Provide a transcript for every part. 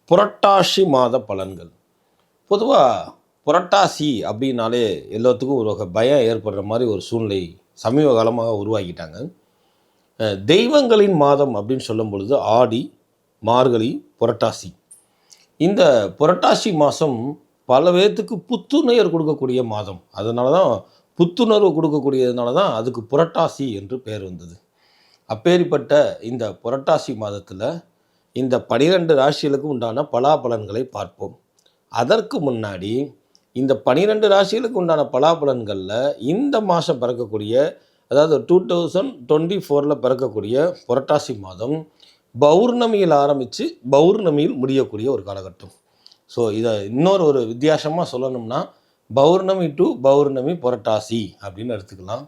புரட்டாசி மாத பலன்கள். பொதுவாக புரட்டாசி அப்படின்னாலே எல்லாத்துக்கும் ஒரு வகை பயம் ஏற்படுற மாதிரி ஒரு சூழ்நிலை சமீப காலமாக உருவாக்கிட்டாங்க. தெய்வங்களின் மாதம் அப்படின்னு சொல்லும் பொழுது ஆடி, மார்கழி, புரட்டாசி. இந்த புரட்டாசி மாதம் பல பேர்த்துக்கு புத்துணர்வு கொடுக்கக்கூடிய மாதம். அதனால தான் புத்துணர்வு கொடுக்கக்கூடியதுனால தான் அதுக்கு புரட்டாசி என்று பெயர் வந்தது. அப்பேற்பட்ட இந்த புரட்டாசி மாதத்தில் இந்த 12 ராசிகளுக்கு உண்டான பலாபலன்களை பார்ப்போம். அதற்கு முன்னாடி இந்த 12 ராசிகளுக்கு உண்டான பலாபலன்களில் இந்த மாதம் பிறக்கக்கூடிய, அதாவது 2024 பிறக்கக்கூடிய புரட்டாசி மாதம் பௌர்ணமியில் ஆரம்பித்து பௌர்ணமியில் முடியக்கூடிய ஒரு காலகட்டம். ஸோ இதை இன்னொரு வித்தியாசமாக சொல்லணும்னா பௌர்ணமி டு பௌர்ணமி புரட்டாசி அப்படின்னு எடுத்துக்கலாம்.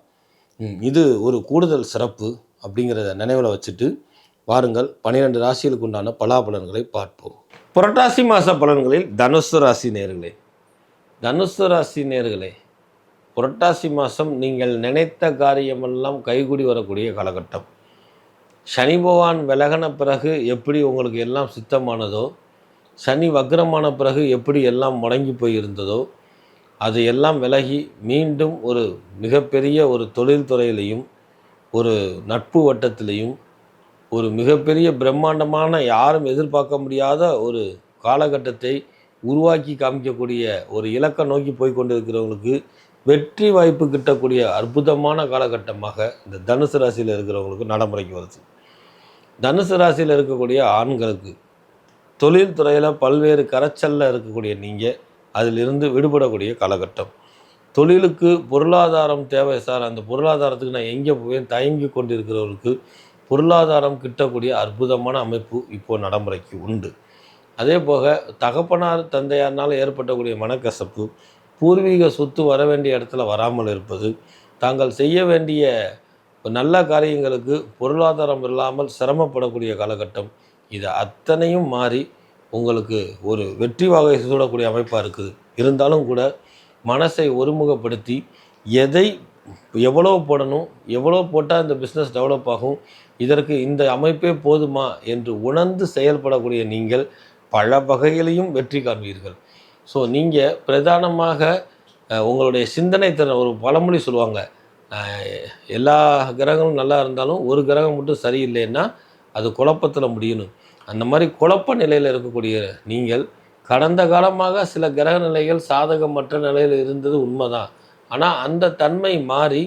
இது ஒரு கூடுதல் சிறப்பு அப்படிங்கிறத நினைவில் வச்சுட்டு வாருங்கள் 12 ராசிகளுக்கு உண்டான பலாபலன்களை பார்ப்போம். புரட்டாசி மாத பலன்களில் தனுசு ராசி நேயர்களே, புரட்டாசி மாதம் நீங்கள் நினைத்த காரியமெல்லாம் கைகூடி வரக்கூடிய காலகட்டம். சனி பகவான் விலகின பிறகு எப்படி உங்களுக்கு எல்லாம் சித்தமானதோ, சனி வக்ரமான பிறகு எப்படி எல்லாம் முடங்கி போயிருந்ததோ, அது எல்லாம் விலகி மீண்டும் ஒரு மிகப்பெரிய ஒரு தொழில்துறையிலையும் ஒரு நட்பு வட்டத்திலையும் ஒரு மிகப்பெரிய பிரம்மாண்டமான யாரும் எதிர்பார்க்க முடியாத ஒரு காலகட்டத்தை உருவாக்கி காமிக்கக்கூடிய ஒரு இலக்கை நோக்கி போய் கொண்டிருக்கிறவங்களுக்கு வெற்றி வாய்ப்பு கிட்டக்கூடிய அற்புதமான காலகட்டமாக இந்த தனுசு ராசியில் இருக்கிறவங்களுக்கு நடைமுறைக்கு வருது. தனுசு ராசியில் இருக்கக்கூடிய ஆண்களுக்கு தொழில்துறையில் பல்வேறு கரைச்சலில் இருக்கக்கூடிய நீங்கள் அதிலிருந்து விடுபடக்கூடிய காலகட்டம். தொழிலுக்கு பொருளாதாரம் தேவை சார், அந்த பொருளாதாரத்துக்கு நான் எங்கே போவேன் தயங்கி கொண்டிருக்கிறவர்களுக்கு பொருளாதாரம் கிட்டக்கூடிய அற்புதமான அமைப்பு இப்போது நடைமுறைக்கு உண்டு. அதே போக தகப்பனார் தந்தையார்னால் ஏற்பட்டக்கூடிய மனக்கசப்பு, பூர்வீக சொத்து வர வேண்டிய இடத்துல வராமல் இருப்பது, தாங்கள் செய்ய வேண்டிய நல்ல காரியங்களுக்கு பொருளாதாரம் இல்லாமல் சிரமப்படக்கூடிய காலகட்டம், இது அத்தனையும் மாறி உங்களுக்கு ஒரு வெற்றி வாகை சூடக்கூடிய அமைப்பாக இருக்குது. இருந்தாலும் கூட மனசை ஒருமுகப்படுத்தி எதை எவ்வளோ போடணும், எவ்வளோ போட்டால் இந்த பிஸ்னஸ் டெவலப் ஆகும், இதற்கு இந்த அமைப்பே போதுமா என்று உணர்ந்து செயல்படக்கூடிய நீங்கள் பல வகையிலையும் வெற்றி காண்பீர்கள். ஸோ நீங்கள் பிரதானமாக உங்களுடைய சிந்தனை திறன், ஒரு பழமொழி சொல்லுவாங்க, எல்லா கிரகங்களும் நல்லா இருந்தாலும் ஒரு கிரகம் மட்டும் சரியில்லைன்னா அது குழப்பத்தில் முடியணும். அந்த மாதிரி குழப்ப நிலையில் இருக்கக்கூடிய நீங்கள் கடந்த காலமாக சில கிரக நிலைகள் சாதகமற்ற நிலையில் இருந்தது உண்மைதான். ஆனால் அந்த தன்மை மாறி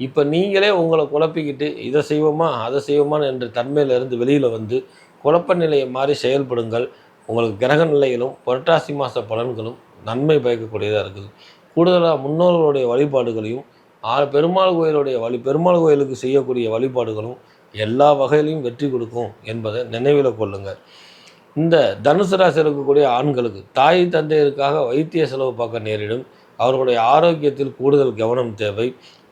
இப்போ நீங்களே உங்களை குழப்பிக்கிட்டு இதை செய்வோமா அதை செய்வோமான்னு என்ற தன்மையிலிருந்து வெளியில் வந்து குழப்ப நிலையை மாறி செயல்படுங்கள். உங்களுக்கு கிரக நிலைகளும் புரட்டாசி மாத பலன்களும் நன்மை பயக்கக்கூடியதாக இருக்குது. கூடுதலாக முன்னோர்களுடைய வழிபாடுகளையும் பெருமாள் கோயிலுக்கு செய்யக்கூடிய வழிபாடுகளும் எல்லா வகையிலையும் வெற்றி கொடுக்கும் என்பதை நினைவில் கொள்ளுங்கள். இந்த தனுசு ராசி இருக்கக்கூடிய ஆண்களுக்கு தாய் தந்தையருக்காக வைத்திய செலவு பார்க்க நேரிடும். அவர்களுடைய ஆரோக்கியத்தில் கூடுதல் கவனம் தேவை.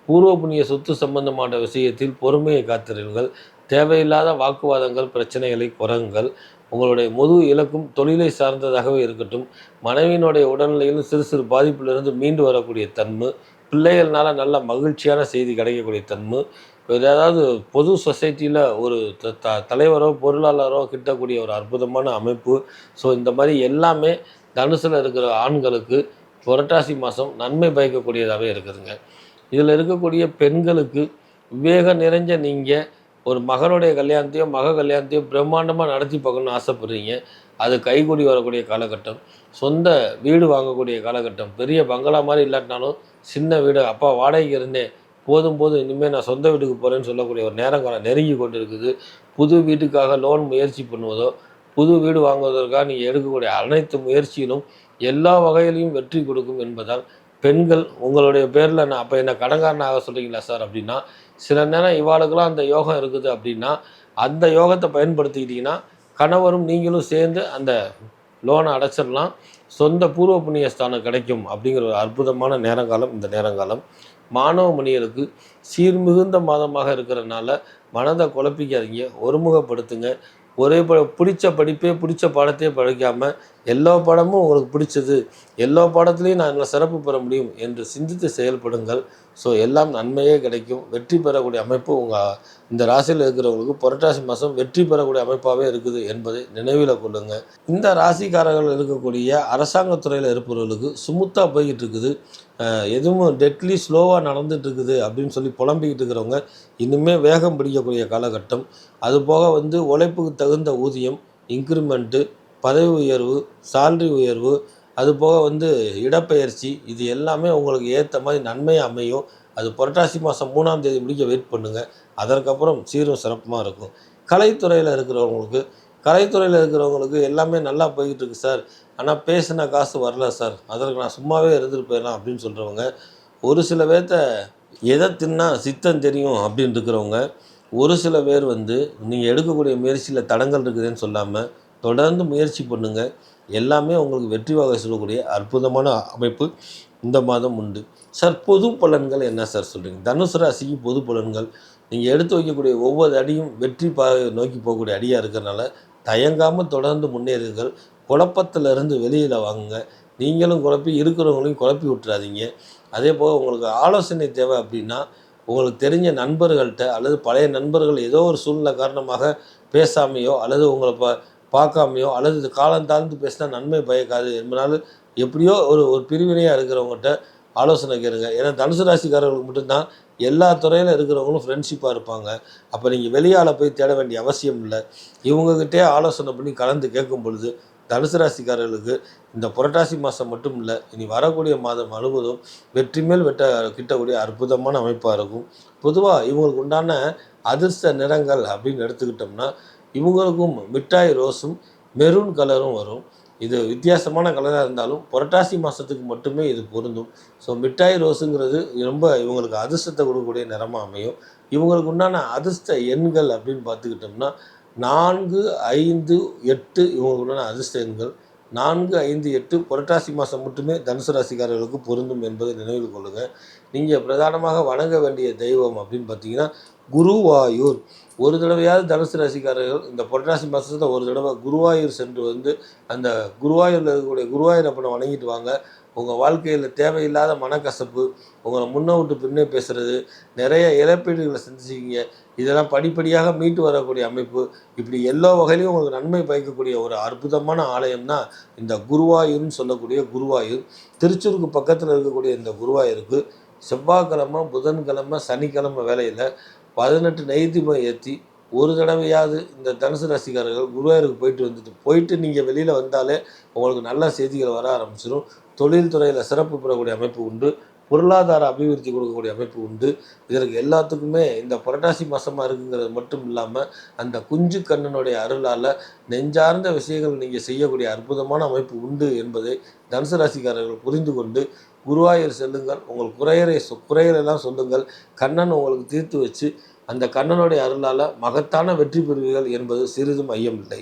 பூர்வ புண்ணிய சொத்து சம்பந்தமான விஷயத்தில் பொறுமையை காத்திருங்கள். தேவையில்லாத வாக்குவாதங்கள், பிரச்சனைகளை குறைங்கள். உங்களுடைய முழு இலக்கும் தொழிலை சார்ந்ததாகவே இருக்கட்டும். மனைவியினுடைய உடல்நிலையிலும் சிறு சிறு பாதிப்பிலிருந்து மீண்டு வரக்கூடிய தன்மை, பிள்ளைகள்னால நல்ல மகிழ்ச்சியான செய்தி கிடைக்கக்கூடிய தன்மை, ஏதாவது பொது சொசைட்டியில் ஒரு தலைவரோ பொருளாளரோ கிட்டக்கூடிய ஒரு அற்புதமான அமைப்பு. ஸோ இந்த மாதிரி எல்லாமே தனுசில் இருக்கிற ஆண்களுக்கு புரட்டாசி மாதம் நன்மை பயக்கக்கூடியதாகவே இருக்குதுங்க. இதில் இருக்கக்கூடிய பெண்களுக்கு விவேகம் நிறைஞ்ச நீங்கள் ஒரு மகனுடைய கல்யாணத்தையோ கல்யாணத்தையோ பிரம்மாண்டமாக நடத்தி பார்க்கணுன்னு ஆசைப்படுறீங்க. அது கைகூடி வரக்கூடிய காலகட்டம். சொந்த வீடு வாங்கக்கூடிய காலகட்டம். பெரிய பங்களா மாதிரி இல்லாட்டினாலும் சின்ன வீடு, அப்பா வாடகைக்கு இருந்தேன் போதும் இனிமேல் நான் சொந்த வீட்டுக்கு போகிறேன்னு சொல்லக்கூடிய ஒரு நேரங்காலம் நெருங்கி கொண்டு இருக்குது. புது வீட்டுக்காக லோன் முயற்சி பண்ணுவதோ, புது வீடு வாங்குவதற்காக நீங்கள் எடுக்கக்கூடிய அனைத்து முயற்சியிலும் எல்லா வகையிலையும் வெற்றி கொடுக்கும் என்பதால் பெண்கள் உங்களுடைய பேரில் நான் அப்போ என்ன கடன்காரன் ஆக சொல்கிறீங்களா சார் அப்படின்னா, சில நேரம் இவாளுக்கெல்லாம் அந்த யோகம் இருக்குது அப்படின்னா அந்த யோகத்தை பயன்படுத்திக்கிட்டிங்கன்னா கணவரும் நீங்களும் சேர்ந்து அந்த லோனை அடைச்சிடலாம். சொந்த பூர்வ புண்ணிய ஸ்தானம் கிடைக்கும் அப்படிங்கிற ஒரு அற்புதமான நேரங்காலம் இந்த நேரங்காலம். மாணவ மணிகளுக்கு சீர்மிகுந்த மாதமாக இருக்கிறதுனால மனதை குழப்பிக்காதீங்க, ஒருமுகப்படுத்துங்க. ஒரே பிடிச்ச படிப்பே பிடிச்ச பாடத்தையே படிக்காமல் எல்லா பாடமும் உங்களுக்கு பிடிச்சது, எல்லா பாடத்துலேயும் நான் சிறப்பு பெற முடியும் என்று சிந்தித்து செயல்படுங்கள். ஸோ எல்லாம் நன்மையே கிடைக்கும். வெற்றி பெறக்கூடிய அமைப்பு இந்த ராசியில் இருக்கிறவங்களுக்கு புரட்டாசி மாதம் வெற்றி பெறக்கூடிய அமைப்பாகவே இருக்குது என்பதை நினைவில் கொள்ளுங்கள். இந்த ராசிக்காரர்கள் இருக்கக்கூடிய அரசாங்கத்துறையில் இருப்பவர்களுக்கு ஸ்மூத்தாக போய்கிட்டு இருக்குது. எதுவும் டெட்லி ஸ்லோவாக நடந்துட்டு இருக்குது அப்படின்னு சொல்லி புலம்பிக்கிட்டு இருக்கிறவங்க இன்னுமே வேகம் பிடிக்கக்கூடிய காலகட்டம். அதுபோக உழைப்புக்கு தகுந்த ஊதியம், இன்க்ரிமெண்ட்டு, பதவி உயர்வு, சால்ரி உயர்வு, அதுபோக இடப்பெயர்ச்சி, இது எல்லாமே உங்களுக்கு ஏற்ற மாதிரி நன்மையாக அமையும். அது புரட்டாசி மாதம் 3ஆம் தேதி முடிக்க வெயிட் பண்ணுங்கள். அதற்கப்புறம் சீரும் சிறப்புமாக இருக்கும். கலைத்துறையில் இருக்கிறவங்களுக்கு எல்லாமே நல்லா போய்கிட்டு இருக்குது சார். ஆனால் பேசின காசு வரல சார், அதற்கு நான் சும்மாவே இருந்துட்டு போயிடலாம் அப்படின்னு சொல்கிறவங்க, ஒரு சில பேர்த்த எதை தின்னா சித்தம் தெரியும் அப்படின்னு இருக்கிறவங்க, ஒரு சில பேர் நீங்கள் எடுக்கக்கூடிய முயற்சியில் தடங்கள் இருக்குதுன்னு சொல்லாமல் தொடர்ந்து முயற்சி பண்ணுங்கள். எல்லாமே உங்களுக்கு வெற்றி வகை சொல்லக்கூடிய அற்புதமான அமைப்பு இந்த மாதம் உண்டு. சார், பொது பலன்கள் என்ன சார் சொல்கிறீங்க? தனுசு ராசிக்கு பொது பலன்கள், நீங்கள் எடுத்து வைக்கக்கூடிய ஒவ்வொரு அடியும் வெற்றி நோக்கி போகக்கூடிய அடியாக இருக்கிறனால தயங்காமல் தொடர்ந்து முன்னேறுங்கள். குழப்பத்திலிருந்து வெளியில் வாங்குங்க. நீங்களும் குழப்பி இருக்கிறவங்களையும் குழப்பி விட்டுறாதீங்க. அதே போல் உங்களுக்கு ஆலோசனை தேவை அப்படின்னா உங்களுக்கு தெரிஞ்ச நண்பர்கள்ட்ட அல்லது பழைய நண்பர்கள் ஏதோ ஒரு சூழ்நிலை காரணமாக பேசாமையோ அல்லது உங்களை பார்க்காமையோ அல்லது இது காலம் தாழ்ந்து பேசினா நன்மை பயக்காது என்பதனால எப்படியோ ஒரு பிரிவினையாக இருக்கிறவங்ககிட்ட ஆலோசனை கேளுங்க. ஏன்னா தனுசு ராசிக்காரர்களுக்கு மட்டும்தான் எல்லா துறையில் இருக்கிறவங்களும் ஃப்ரெண்ட்ஷிப்பாக இருப்பாங்க. அப்போ நீங்கள் வெளியால் போய் தேட வேண்டிய அவசியம் இல்லை. இவங்ககிட்டே ஆலோசனை பண்ணி கலந்து கேட்கும் பொழுது தனுசு ராசிக்காரர்களுக்கு இந்த புரட்டாசி மாதம் மட்டும் இல்லை, இனி வரக்கூடிய மாதம் முழுவதும் வெற்றி மேல் கிட்டக்கூடிய அற்புதமான அமைப்பாக இருக்கும். பொதுவாக இவங்களுக்கு உண்டான அதிர்ஷ்ட நிறங்கள் அப்படின்னு எடுத்துக்கிட்டோம்னா இவங்களுக்கும் மிட்டாய் ரோஸும் மெரூன் கலரும் வரும். இது வித்தியாசமான கலராக இருந்தாலும் புரட்டாசி மாதத்துக்கு மட்டுமே இது பொருந்தும். ஸோ மிட்டாய் ரோஸுங்கிறது ரொம்ப இவங்களுக்கு அதிர்ஷ்டத்தை கொடுக்கக்கூடிய நிறமாக அமையும். இவங்களுக்கு உண்டான அதிர்ஷ்ட எண்கள் அப்படின்னு பார்த்துக்கிட்டோம்னா 4, 5, 8 இவங்களுக்கு உண்டான அதிர்ஷ்ட எண்கள். 4, 5, 8 புரட்டாசி மாதம் மட்டுமே தனுசு ராசிக்காரர்களுக்கு பொருந்தும் என்பதை நினைவில் கொள்ளுங்கள். நீங்கள் பிரதானமாக வணங்க வேண்டிய தெய்வம் அப்படின்னு பார்த்தீங்கன்னா குருவாயூர். ஒரு தடவையாவது தனுசு ராசிக்காரர்கள் இந்த புரட்டாசி மாதத்தில் ஒரு தடவை குருவாயூர் சென்று அந்த குருவாயூரில் இருக்கக்கூடிய குருவாயூர் அப்பனை வணங்கிட்டு வாங்க. உங்கள் வாழ்க்கையில் தேவையில்லாத மனக்கசப்பு, உங்களை முன்ன விட்டு பின்னே பேசுகிறது, நிறைய இழப்பீடுகளை செஞ்சுக்கிங்க, இதெல்லாம் படிப்படியாக மீட்டு வரக்கூடிய அமைப்பு, இப்படி எல்லா வகையிலையும் உங்களுக்கு நன்மை பயக்கக்கூடிய ஒரு அற்புதமான ஆலயம் தான் இந்த குருவாயூர்னு சொல்லக்கூடிய குருவாயூர். திருச்சூருக்கு பக்கத்தில் இருக்கக்கூடிய இந்த குருவாயூருக்கு செவ்வாய்க்கிழமை, புதன்கிழமை, சனிக்கிழமை வேலையில் 18 நெய் தீபம் ஏற்றி ஒரு தடவையாவது இந்த தனுசு ராசிக்காரர்கள் குருவாயூருக்கு போயிட்டு நீங்கள் வெளியில் வந்தாலே உங்களுக்கு நல்ல செய்திகள் வர ஆரம்பிச்சிடும். தொழில்துறையில் சிறப்பு பெறக்கூடிய அமைப்பு உண்டு. பொருளாதார அபிவிருத்தி கொடுக்கக்கூடிய அமைப்பு உண்டு. இதற்கு எல்லாத்துக்குமே இந்த புரட்டாசி மாதமாக இருக்குங்கிறது மட்டும் இல்லாமல் அந்த குஞ்சு கண்ணனுடைய அருளால் நெஞ்சார்ந்த விஷயங்கள் நீங்கள் செய்யக்கூடிய அற்புதமான அமைப்பு உண்டு என்பதை தனுசு ராசிக்காரர்கள் புரிந்து கொண்டு குருவாயூர் செல்லுங்கள். உங்கள் குறையெல்லாம் சொல்லுங்கள். கண்ணன் உங்களுக்கு தீர்த்து வச்சு அந்த கண்ணனுடைய அருளால் மகத்தான வெற்றி பெறுவீர்கள் என்பது சிறிதும் ஐயமில்லை.